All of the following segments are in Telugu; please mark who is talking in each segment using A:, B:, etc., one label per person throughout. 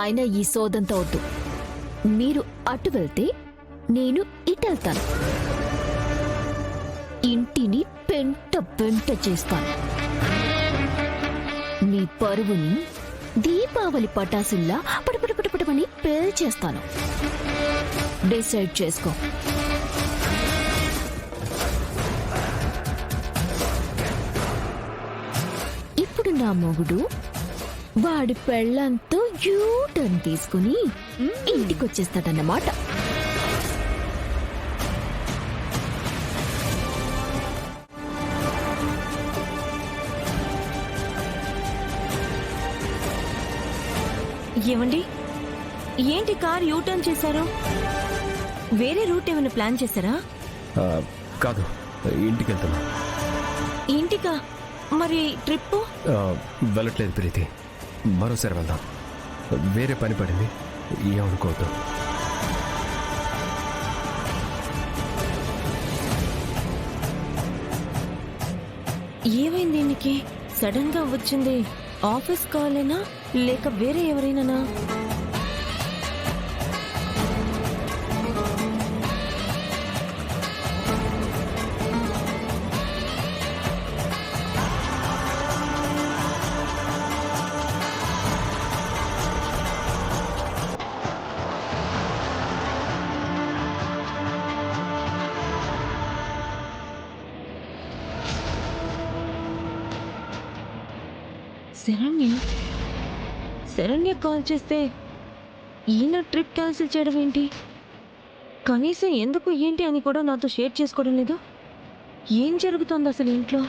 A: ఆయన ఈ సోదంతో వద్దు. మీరు అటు వెళ్తే నేను ఇటెళ్తాను. ఇంటిని పెంట పెంట చేస్తాను. మీ పరువుని దీపావళి పటాసుల్లా పటపటపటపటమని పేల్చేస్తాను. డిసైడ్ చేసుకో. ఇప్పుడు నా మొగుడు వాడి పెళ్ళంతో యూటర్న్ తీసుకుని ఇంటికొచ్చేస్తాడన్నమాట.
B: ఏమండి, ఏంటి కార్ యూటర్న్ చేశారు? వేరే రూట్ ఏమైనా ప్లాన్ చేశారా?
C: కాదు, ఇంటికి వెళ్తున్నా.
B: ఇంటికా? మరి ట్రిప్?
C: వెళ్ళట్లేదు ప్రీతి, మరోసారి వెళ్దాం. వేరే పని పడింది, ఏమనుకోవద్దు.
B: ఏమైంది దీనికి? సడన్ గా వచ్చింది. ఆఫీస్ కాలేనా లేక వేరే ఎవరైనా? శరణ్య కాల్ చేస్తే ఈయన ట్రిప్ క్యాన్సిల్ చేయడం ఏంటి? కనీసం ఎందుకు ఏంటి అని కూడా నాతో షేర్ చేసుకోవడం లేదు. ఏం జరుగుతుంది అసలు ఇంట్లో?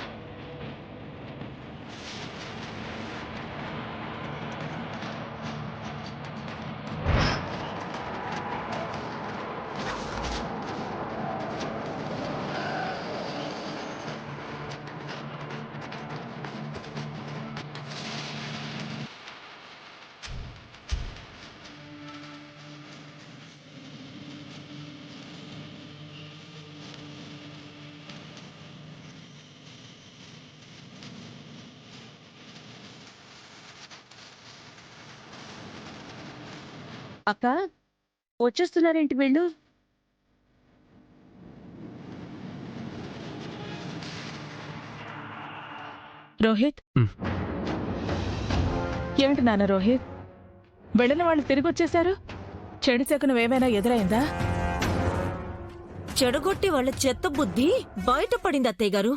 D: అక్క, వచ్చేస్తున్నారేంటి వీళ్ళు?
E: రోహిత్, ఏమిటి నాన్న రోహిత్, వెళ్ళిన వాళ్ళు తిరిగి వచ్చేశారు? చెడు శకునం ఏమైనా ఎదురైందా?
B: చెడగొట్టి వాళ్ళ చెత్త బుద్ధి బయటపడింది అత్తయ్య గారు.